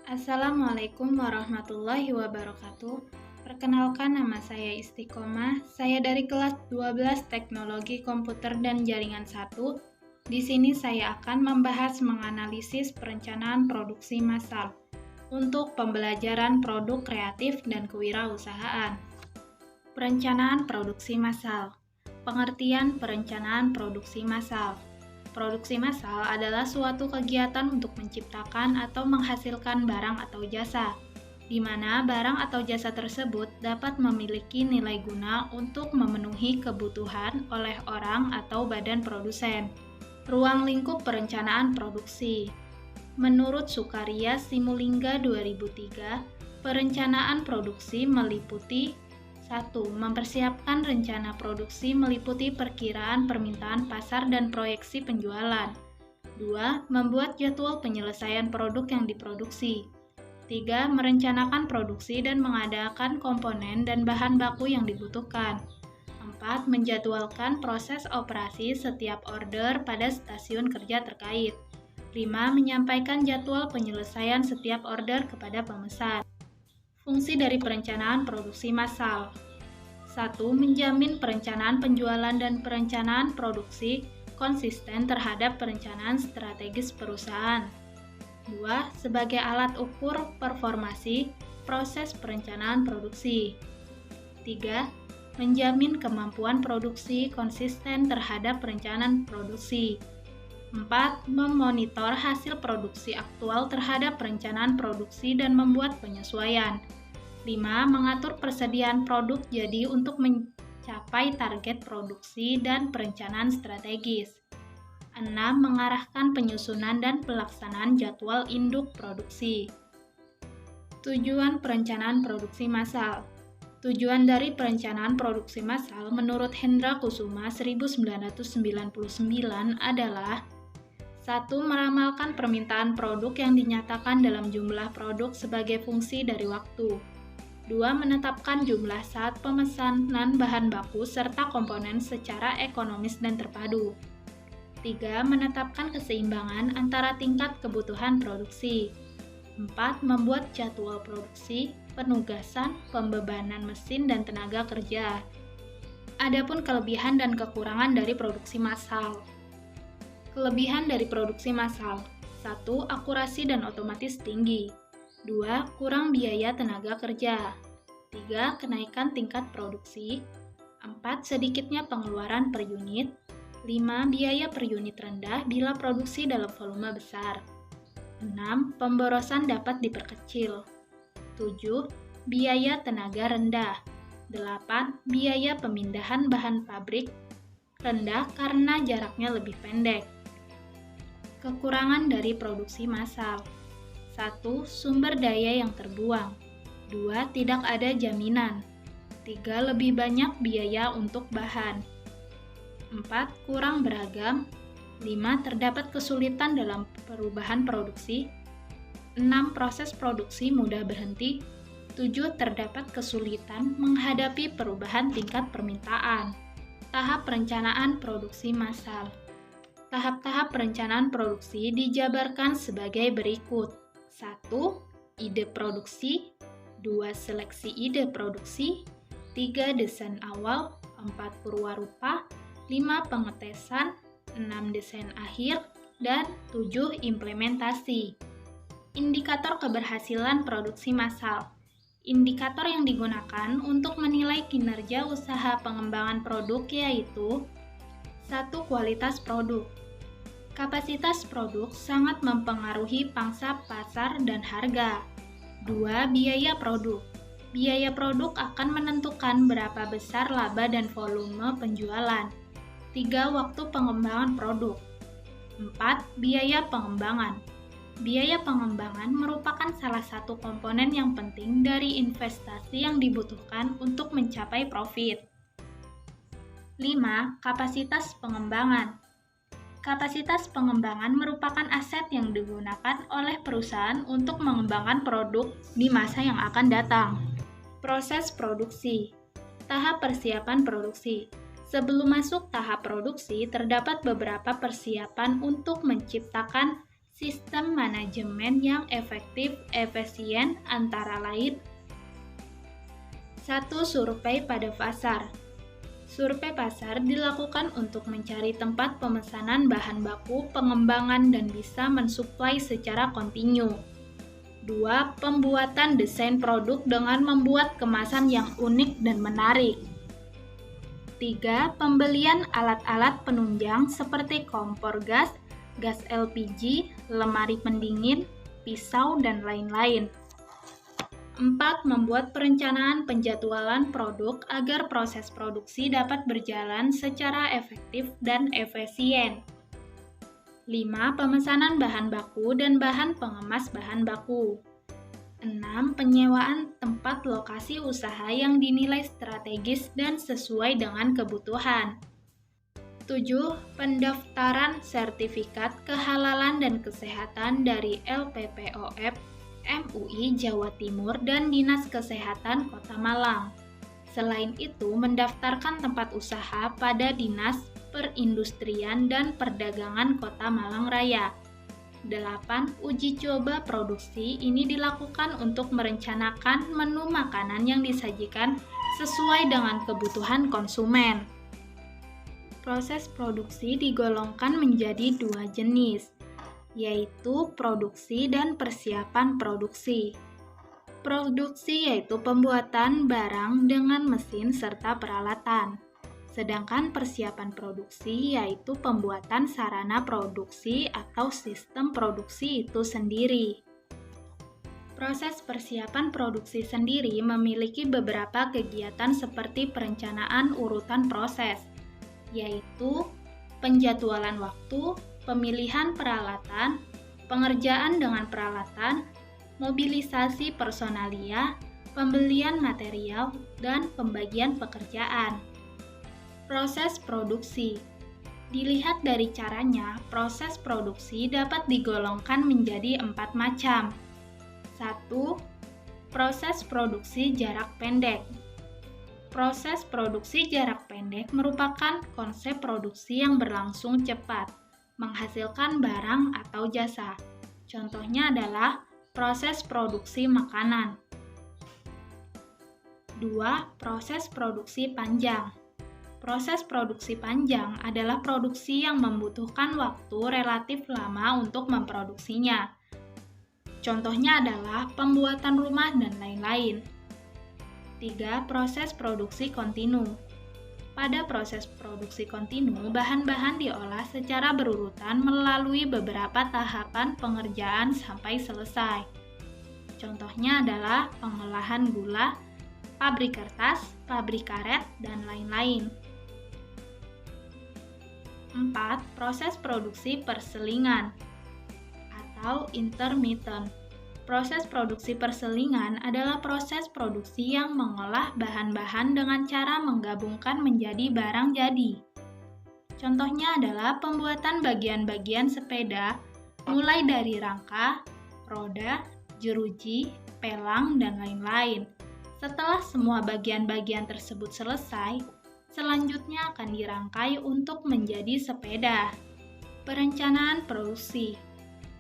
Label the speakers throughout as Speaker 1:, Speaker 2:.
Speaker 1: Assalamualaikum warahmatullahi wabarakatuh. Perkenalkan, nama saya Istiqomah. Saya dari kelas 12 Teknologi Komputer dan Jaringan 1. Di sini saya akan membahas menganalisis perencanaan produksi massal untuk pembelajaran produk kreatif dan kewirausahaan. Perencanaan produksi massal. Pengertian perencanaan produksi massal. Produksi massal adalah suatu kegiatan untuk menciptakan atau menghasilkan barang atau jasa, di mana barang atau jasa tersebut dapat memiliki nilai guna untuk memenuhi kebutuhan oleh orang atau badan produsen. Ruang lingkup perencanaan produksi. Menurut Sukaria Simulingga 2003, perencanaan produksi meliputi 1. Mempersiapkan rencana produksi meliputi perkiraan permintaan pasar dan proyeksi penjualan. 2. Membuat jadwal penyelesaian produk yang diproduksi. 3. Merencanakan produksi dan mengadakan komponen dan bahan baku yang dibutuhkan. 4. Menjadwalkan proses operasi setiap order pada stasiun kerja terkait. 5. Menyampaikan jadwal penyelesaian setiap order kepada pemesan. Fungsi dari perencanaan produksi massal. 1. Menjamin perencanaan penjualan dan perencanaan produksi konsisten terhadap perencanaan strategis perusahaan. 2. Sebagai alat ukur performasi proses perencanaan produksi. 3. Menjamin kemampuan produksi konsisten terhadap perencanaan produksi. 4. Memonitor hasil produksi aktual terhadap perencanaan produksi dan membuat penyesuaian. 5. Mengatur persediaan produk jadi untuk mencapai target produksi dan perencanaan strategis. 6. Mengarahkan penyusunan dan pelaksanaan jadwal induk produksi. Tujuan perencanaan produksi massal. Tujuan dari perencanaan produksi massal menurut Hendra Kusuma 1999 adalah 1. Meramalkan permintaan produk yang dinyatakan dalam jumlah produk sebagai fungsi dari waktu. 2. Menetapkan jumlah saat pemesanan bahan baku serta komponen secara ekonomis dan terpadu. 3. Menetapkan keseimbangan antara tingkat kebutuhan produksi. 4. Membuat jadwal produksi, penugasan, pembebanan mesin dan tenaga kerja. Adapun kelebihan dan kekurangan dari produksi massal. Kelebihan dari produksi massal. 1. Akurasi dan otomatis tinggi. 2. Kurang biaya tenaga kerja. 3. Kenaikan tingkat produksi. 4. Sedikitnya pengeluaran per unit. 5. Biaya per unit rendah bila produksi dalam volume besar. 6. Pemborosan dapat diperkecil. 7. Biaya tenaga rendah. 8. Biaya pemindahan bahan pabrik rendah karena jaraknya lebih pendek. Kekurangan dari produksi massal. 1. Sumber daya yang terbuang. 2. Tidak ada jaminan. 3. Lebih banyak biaya untuk bahan. 4. Kurang beragam. 5. Terdapat kesulitan dalam perubahan produksi. 6. Proses produksi mudah berhenti. 7. Terdapat kesulitan menghadapi perubahan tingkat permintaan. Tahap perencanaan produksi massal. Tahap-tahap perencanaan produksi dijabarkan sebagai berikut. 1. Ide produksi. 2. Seleksi ide produksi. 3. Desain awal. 4. Purwarupa. 5. Pengetesan. 6. Desain akhir. Dan 7. Implementasi. Indikator keberhasilan produksi massal. Indikator yang digunakan untuk menilai kinerja usaha pengembangan produk yaitu 1. Kualitas produk. Kapasitas produk sangat mempengaruhi pangsa pasar dan harga. 2. Biaya produk. Biaya produk akan menentukan berapa besar laba dan volume penjualan. 3. Waktu pengembangan produk. 4. Biaya pengembangan. Biaya pengembangan merupakan salah satu komponen yang penting dari investasi yang dibutuhkan untuk mencapai profit. 5. Kapasitas pengembangan. Kapasitas pengembangan merupakan aset yang digunakan oleh perusahaan untuk mengembangkan produk di masa yang akan datang. Proses produksi. Tahap persiapan produksi. Sebelum masuk tahap produksi, terdapat beberapa persiapan untuk menciptakan sistem manajemen yang efektif, efisien antara lain. 1. Survei pada pasar. Survei pasar dilakukan untuk mencari tempat pemesanan bahan baku, pengembangan, dan bisa mensuplai secara kontinu. 2. Pembuatan desain produk dengan membuat kemasan yang unik dan menarik. 3. Pembelian alat-alat penunjang seperti kompor gas, gas LPG, lemari pendingin, pisau, dan lain-lain. 4. Membuat perencanaan penjadwalan produk agar proses produksi dapat berjalan secara efektif dan efisien. 5. Pemesanan bahan baku dan bahan pengemas bahan baku. 6. Penyewaan tempat lokasi usaha yang dinilai strategis dan sesuai dengan kebutuhan. 7. Pendaftaran sertifikat kehalalan dan kesehatan dari LPPOF, MUI Jawa Timur, dan Dinas Kesehatan Kota Malang. Selain itu, mendaftarkan tempat usaha pada Dinas Perindustrian dan Perdagangan Kota Malang Raya. 8. Uji coba produksi ini dilakukan untuk merencanakan menu makanan yang disajikan sesuai dengan kebutuhan konsumen. Proses produksi digolongkan menjadi 2 jenis, yaitu produksi dan persiapan produksi. Produksi yaitu pembuatan barang dengan mesin serta peralatan. Sedangkan persiapan produksi yaitu pembuatan sarana produksi atau sistem produksi itu sendiri. Proses persiapan produksi sendiri memiliki beberapa kegiatan seperti perencanaan urutan proses, yaitu penjadwalan waktu, pemilihan peralatan, pengerjaan dengan peralatan, mobilisasi personalia, pembelian material, dan pembagian pekerjaan. Proses produksi. Dilihat dari caranya, proses produksi dapat digolongkan menjadi 4 macam. 1. Proses produksi jarak pendek. Proses produksi jarak pendek merupakan konsep produksi yang berlangsung cepat, menghasilkan barang atau jasa. Contohnya adalah proses produksi makanan. 2. Proses produksi panjang. Proses produksi panjang adalah produksi yang membutuhkan waktu relatif lama untuk memproduksinya. Contohnya adalah pembuatan rumah dan lain-lain. 3. Proses produksi kontinu. Pada proses produksi kontinu, bahan-bahan diolah secara berurutan melalui beberapa tahapan pengerjaan sampai selesai. Contohnya adalah pengolahan gula, pabrik kertas, pabrik karet, dan lain-lain. 4. Proses produksi perselingan atau intermittent. Proses produksi perselingan adalah proses produksi yang mengolah bahan-bahan dengan cara menggabungkan menjadi barang jadi. Contohnya adalah pembuatan bagian-bagian sepeda, mulai dari rangka, roda, jeruji, pelang, dan lain-lain. Setelah semua bagian-bagian tersebut selesai, selanjutnya akan dirangkai untuk menjadi sepeda. Perencanaan produksi.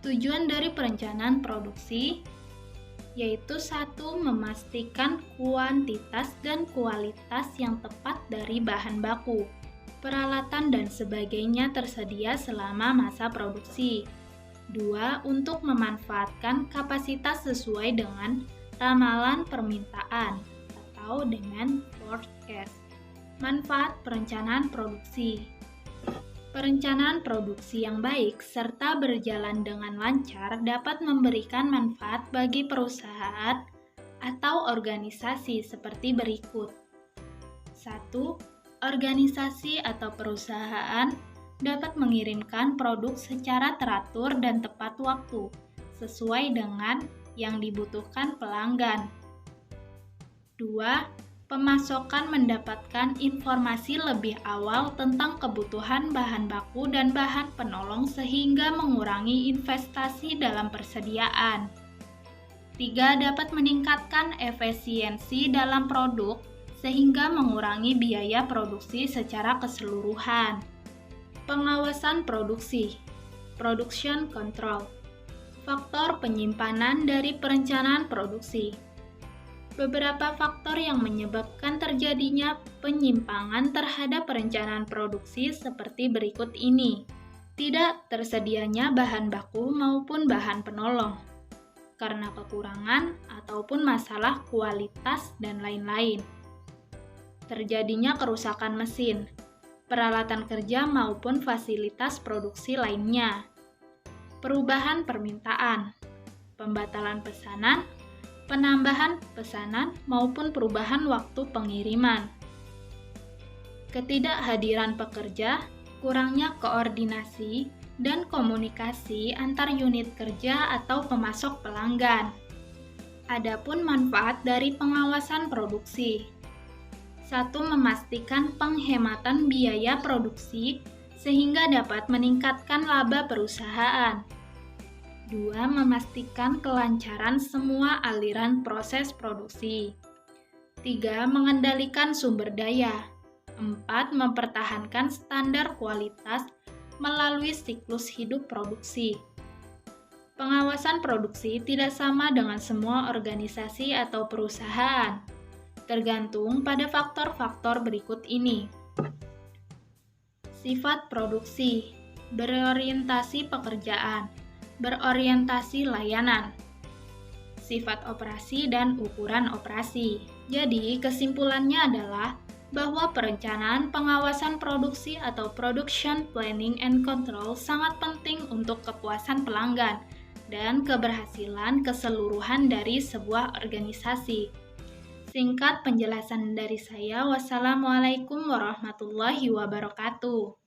Speaker 1: Tujuan dari perencanaan produksi yaitu 1. Memastikan kuantitas dan kualitas yang tepat dari bahan baku, peralatan, dan sebagainya tersedia selama masa produksi. 2. Untuk memanfaatkan kapasitas sesuai dengan ramalan permintaan atau demand forecast. Manfaat perencanaan produksi. Perencanaan produksi yang baik serta berjalan dengan lancar dapat memberikan manfaat bagi perusahaan atau organisasi seperti berikut. 1. Organisasi atau perusahaan dapat mengirimkan produk secara teratur dan tepat waktu, sesuai dengan yang dibutuhkan pelanggan. 2. Pemasokan mendapatkan informasi lebih awal tentang kebutuhan bahan baku dan bahan penolong sehingga mengurangi investasi dalam persediaan. 3. Dapat meningkatkan efisiensi dalam produk sehingga mengurangi biaya produksi secara keseluruhan. Pengawasan produksi, production control. Faktor penyimpanan dari perencanaan produksi. Beberapa faktor yang menyebabkan terjadinya penyimpangan terhadap perencanaan produksi seperti berikut ini. Tidak tersedianya bahan baku maupun bahan penolong, karena kekurangan ataupun masalah kualitas dan lain-lain. Terjadinya kerusakan mesin, peralatan kerja maupun fasilitas produksi lainnya. Perubahan permintaan, pembatalan pesanan, penambahan pesanan maupun perubahan waktu pengiriman. Ketidakhadiran pekerja, kurangnya koordinasi dan komunikasi antar unit kerja atau pemasok pelanggan. Adapun manfaat dari pengawasan produksi. 1. Memastikan penghematan biaya produksi sehingga dapat meningkatkan laba perusahaan. 2. Memastikan kelancaran semua aliran proses produksi. 3. Mengendalikan sumber daya. 4. Mempertahankan standar kualitas melalui siklus hidup produksi. Pengawasan produksi tidak sama dengan semua organisasi atau perusahaan, tergantung pada faktor-faktor berikut ini. Sifat produksi, berorientasi pekerjaan, berorientasi layanan, sifat operasi dan ukuran operasi. Jadi, kesimpulannya adalah bahwa perencanaan pengawasan produksi atau production planning and control sangat penting untuk kepuasan pelanggan dan keberhasilan keseluruhan dari sebuah organisasi. Singkat penjelasan dari saya, wassalamualaikum warahmatullahi wabarakatuh.